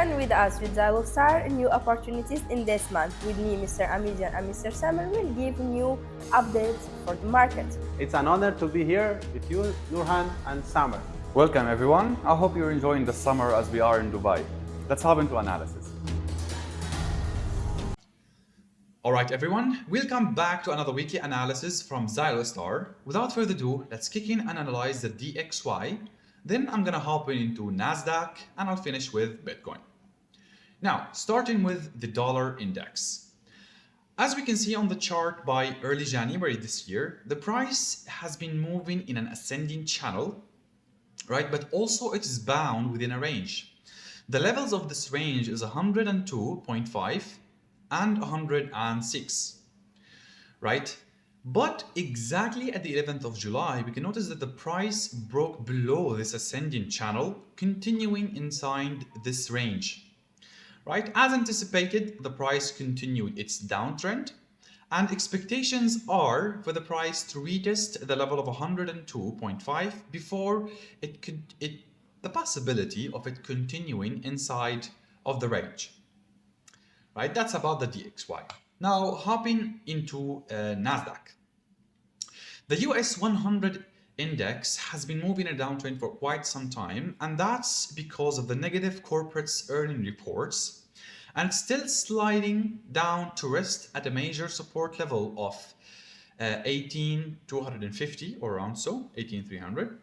again with us with Zylostar, new opportunities in this month. With me, Mr. Amijan and Mr. Samer will give new updates for the market. It's an honor to be here with you, Nurhan and Samer. Welcome everyone. I hope you're enjoying the summer as we are in Dubai. Let's hop into analysis. Alright everyone, welcome back to another weekly analysis from Zylostar. Without further ado, let's kick in and analyze the DXY. Then I'm gonna hop into NASDAQ and I'll finish with Bitcoin. Now, starting with the dollar index. As we can see on the chart by early January this year, the price has been moving in an ascending channel, right? But also it is bound within a range. The levels of this range is 102.5 and 106, right? But exactly at the 11th of July, we can notice that the price broke below this ascending channel, continuing inside this range, right? As anticipated, the price continued its downtrend, and expectations are for the price to retest the level of 102.5 before the possibility of it continuing inside of the range. Right, that's about the DXY. Now, hopping into NASDAQ. The US 100 index has been moving a downtrend for quite some time, and that's because of the negative corporates earning reports, and still sliding down to rest at a major support level of 18,250 or around so, 18,300.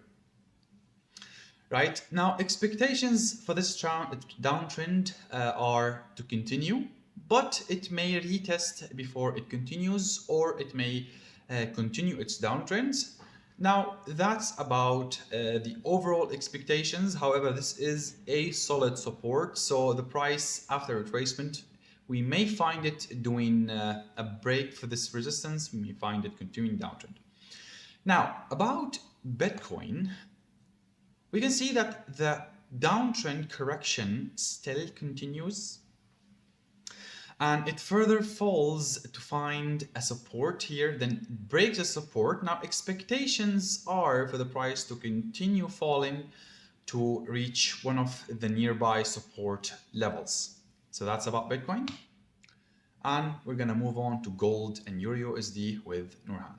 Right, now expectations for this downtrend are to continue, but it may retest before it continues, or it may continue its downtrends. Now that's about the overall expectations. However, this is a solid support, so the price after retracement, we may find it doing a break for this resistance. We may find it continuing downtrend. Now about Bitcoin, we can see that the downtrend correction still continues, and it further falls to find a support here, then breaks the support. Now expectations are for the price to continue falling to reach one of the nearby support levels. So that's about Bitcoin, and we're gonna move on to gold and EURUSD with Nurhan.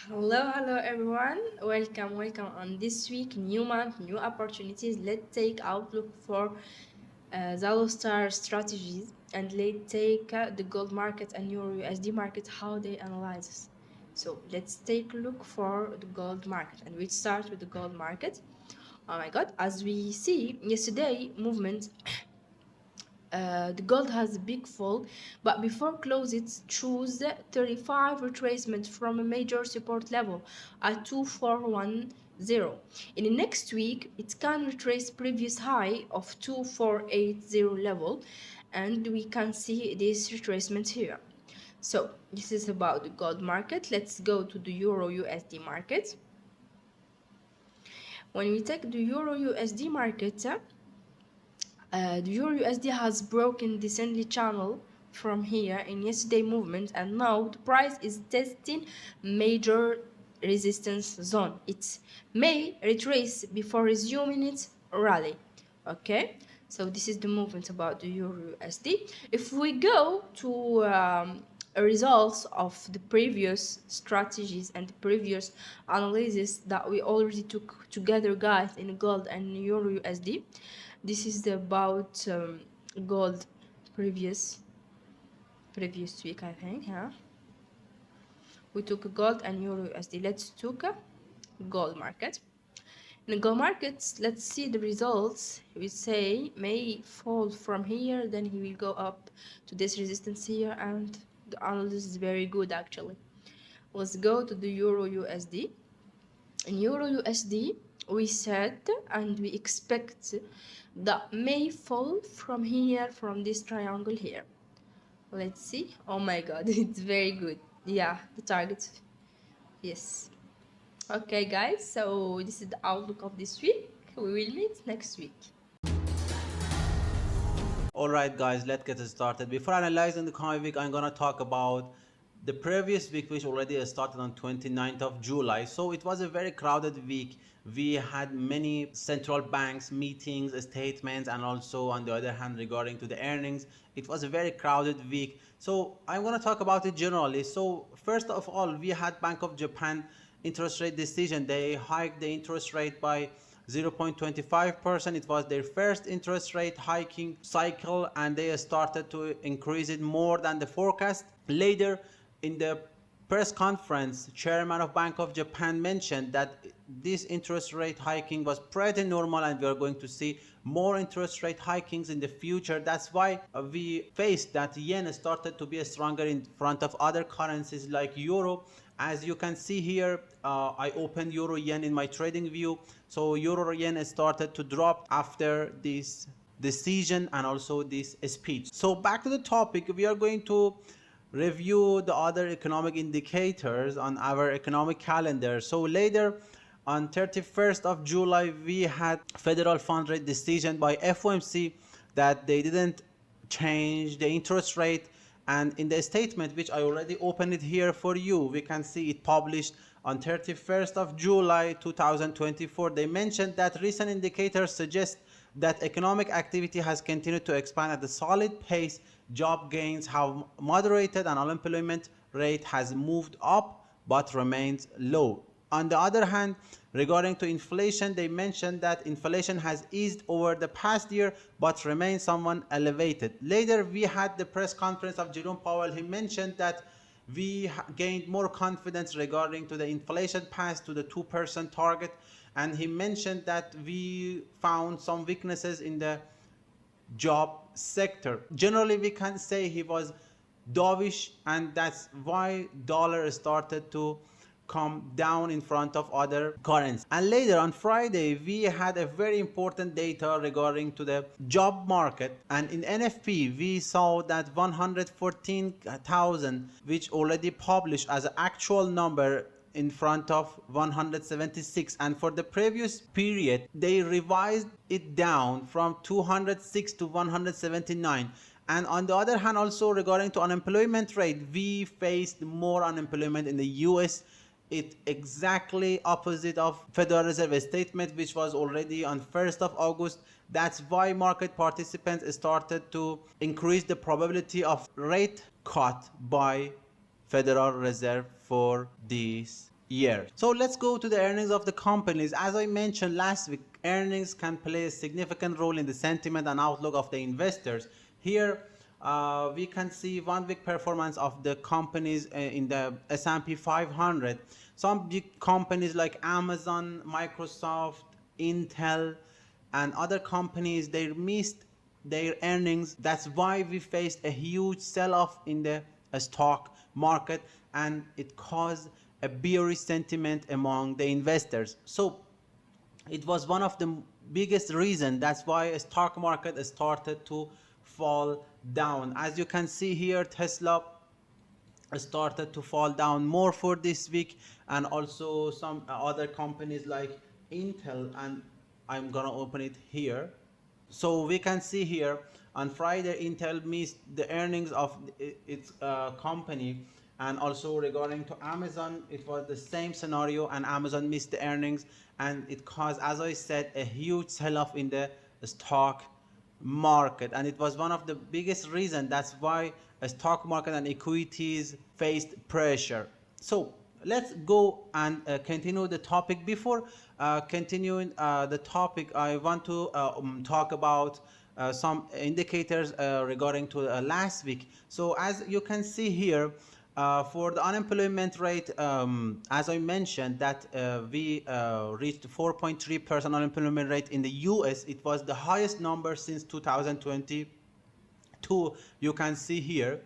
Hello everyone. Welcome on this week, new month, new opportunities. Let's take outlook for Zylostar strategies, and let's take the gold market and EURUSD market, how they analyze this. So let's take a look for the gold market, and we start with the gold market. Oh my god, as we see yesterday movement, the gold has a big fall, but before close it chose 35 retracement from a major support level at 2410. In the next week it can retrace previous high of 2480 level, and we can see this retracement here. So this is about the gold market. Let's go to the EURUSD market. When we take the EURUSD market, the EURUSD has broken the descending channel from here in yesterday movement, and now the price is testing major resistance zone. It may retrace before resuming its rally. Okay, so this is the movement about the EURUSD. If we go to results of the previous strategies and the previous analysis that we already took together, guys, in gold and EURUSD. This is about gold previous week, I think. Yeah, we took gold and EURUSD. Let's took a gold market. In the gold markets, let's see the results. We say may fall from here, then he will go up to this resistance here, and the analysis is very good actually. Let's go to the EURUSD. In EURUSD, we said and we expect that may fall from here, from this triangle here. Let's see. Oh my god, it's very good. Yeah, the target. Yes. Okay guys, so this is the outlook of this week. We will meet next week. Alright guys, let's get started. Before analyzing the coming week, I'm gonna talk about the previous week, which already started on 29th of July. So it was a very crowded week. We had many central banks meetings, statements, and also on the other hand regarding to the earnings, it was a very crowded week. So I'm going to talk about it generally. So first of all, we had Bank of Japan interest rate decision. They hiked the interest rate by 0.25%. It was their first interest rate hiking cycle, and they started to increase it more than the forecast. Later in the press conference, chairman of Bank of Japan mentioned that this interest rate hiking was pretty normal and we are going to see more interest rate hikings in the future. That's why we faced that yen started to be stronger in front of other currencies like euro. As you can see here, I opened euro yen in my trading view. So euro yen started to drop after this decision and also this speech. So back to the topic, we are going to review the other economic indicators on our economic calendar. So later on 31st of July, we had federal fund rate decision by FOMC that they didn't change the interest rate. And in the statement, which I already opened it here for you, we can see it published on 31st of July 2024. They mentioned that recent indicators suggest that economic activity has continued to expand at a solid pace. Job gains have moderated and unemployment rate has moved up but remains low. On the other hand, regarding to inflation, they mentioned that inflation has eased over the past year but remains somewhat elevated. Later, we had the press conference of Jerome Powell. He mentioned that we gained more confidence regarding to the inflation path to the 2% target, and he mentioned that we found some weaknesses in the job sector. Generally, we can say he was dovish, and that's why dollar started to come down in front of other currencies. And later on Friday, we had a very important data regarding to the job market, and in NFP we saw that 114,000, which already published as an actual number in front of 176, and for the previous period they revised it down from 206 to 179. And on the other hand, also regarding to unemployment rate, we faced more unemployment in the US. It exactly opposite of Federal Reserve statement, which was already on 1st of August. That's why market participants started to increase the probability of rate cut by Federal Reserve for this year. So let's go to the earnings of the companies. As I mentioned last week, earnings can play a significant role in the sentiment and outlook of the investors. Here we can see 1 week performance of the companies in the S&P 500. Some big companies like Amazon, Microsoft, Intel, and other companies, they missed their earnings. That's why we faced a huge sell-off in the stock market, and it caused a bearish sentiment among the investors. So it was one of the biggest reasons. That's why a stock market started to fall down. As you can see here, Tesla started to fall down more for this week, and also some other companies like Intel, and I'm gonna open it here. So we can see here on Friday Intel missed the earnings of its company, and also regarding to Amazon it was the same scenario, and Amazon missed the earnings, and it caused, as I said, a huge sell-off in the stock market, and it was one of the biggest reasons. That's why a stock market and equities faced pressure. So let's go and continue the topic. Before continuing the topic, I want to talk about some indicators regarding to last week. So as you can see here, for the unemployment rate, as I mentioned, that we reached 4.3% unemployment rate in the US. It was the highest number since 2022, you can see here.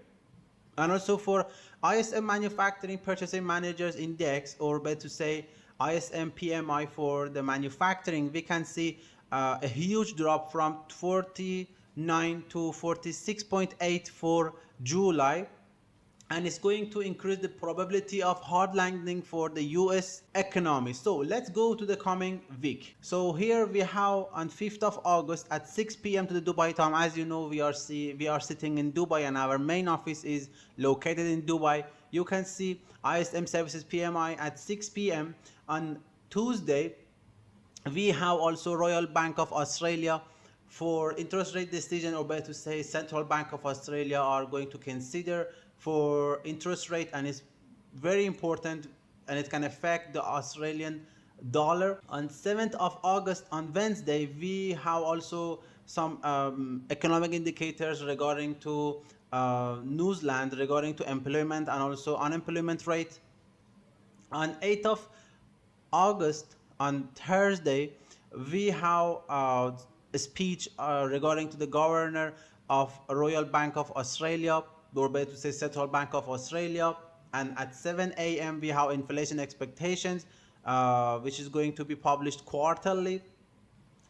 And also for ISM Manufacturing Purchasing Managers Index, or better to say ISM PMI for the manufacturing, we can see a huge drop from 49 to 46.8 for July, and it's going to increase the probability of hard landing for the US economy. So let's go to the coming week. So here we have on 5th of August at 6 p.m. to the Dubai time. As you know, we are sitting in Dubai, and our main office is located in Dubai. you can see ISM Services PMI at 6 p.m. On Tuesday, we have also Royal Bank of Australia for interest rate decision, or better to say Central Bank of Australia are going to consider for interest rate, and it's very important and it can affect the Australian dollar. On 7th of August, on Wednesday, we have also some economic indicators regarding to New Zealand, regarding to employment and also unemployment rate. On 8th of August, on Thursday, we have a speech regarding to the governor of Royal Bank of Australia, or better to say Central Bank of Australia. And at 7 a.m. we have inflation expectations, which is going to be published quarterly,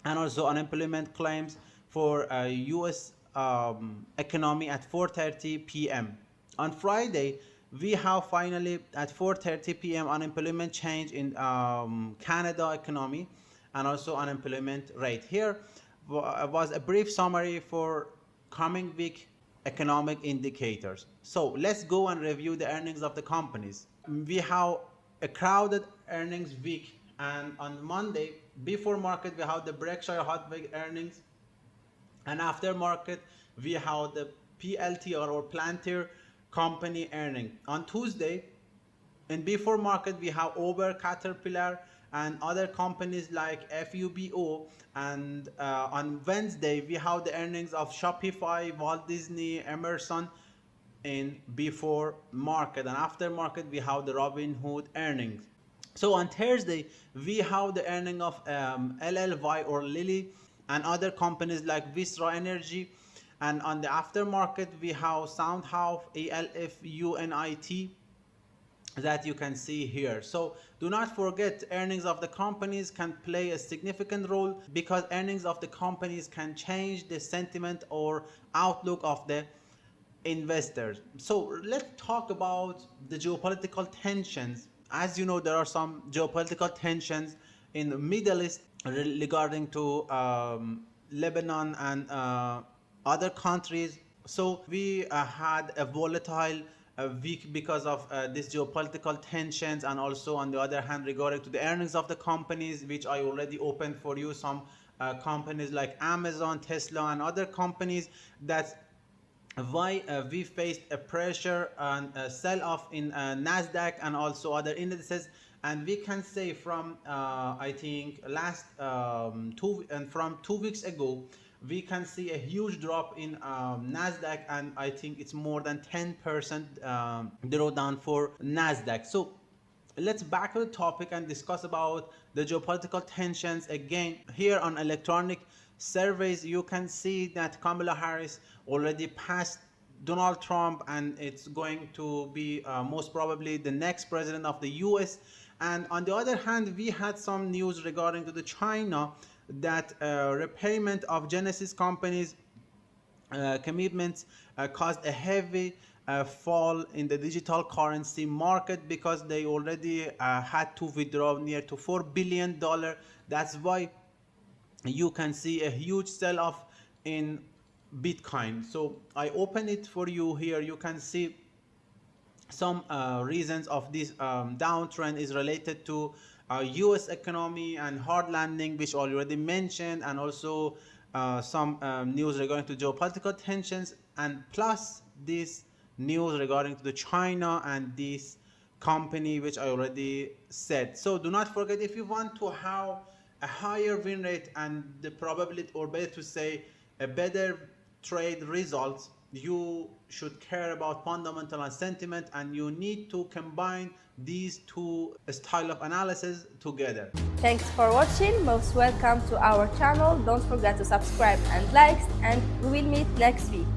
and also unemployment claims for US economy at 4:30 p.m. On Friday, we have finally at 4:30 p.m. unemployment change in Canada economy and also unemployment rate. Here was a brief summary for coming week economic indicators. So let's go and review the earnings of the companies. We have a crowded earnings week, and on Monday before market we have the Berkshire Hathaway earnings, and after market we have the PLTR or Plantier company earning. On Tuesday and before market we have Uber, Caterpillar and other companies like FUBO, and on Wednesday we have the earnings of Shopify, Walt Disney, Emerson in before market, and after market we have the Robinhood earnings. So on Thursday we have the earning of LLY or Lilly and other companies like Vistra Energy, and on the aftermarket we have SoundHouse, ALFUNIT, that you can see here. So do not forget, earnings of the companies can play a significant role, because earnings of the companies can change the sentiment or outlook of the investors. So let's talk about the geopolitical tensions. As you know, there are some geopolitical tensions in the Middle East regarding to Lebanon and other countries. So we had a volatile week because of these geopolitical tensions, and also on the other hand regarding to the earnings of the companies, which I already opened for you. Some companies like Amazon, Tesla and other companies, that why we faced a pressure and a sell-off in NASDAQ and also other indices. And we can say from I think last from 2 weeks ago, we can see a huge drop in NASDAQ, and I think it's more than 10% drawdown for NASDAQ. So let's back to the topic and discuss about the geopolitical tensions again. Here on electronic surveys, you can see that Kamala Harris already passed Donald Trump, and it's going to be most probably the next president of the US. And on the other hand, we had some news regarding to the China, that repayment of Genesis companies commitments caused a heavy fall in the digital currency market, because they already had to withdraw near to $4 billion. That's why you can see a huge sell-off in Bitcoin. So I open it for you here. You can see some reasons of this downtrend is related to US economy and hard landing, which already mentioned, and also some news regarding to geopolitical tensions, and plus this news regarding to the China and this company, which I already said. So do not forget, if you want to have a higher win rate and the probability, or better to say a better trade results, you should care about fundamental and sentiment, and you need to combine these two style of analysis together. Thanks for watching. Most welcome to our channel. Don't forget to subscribe and like, and we will meet next week.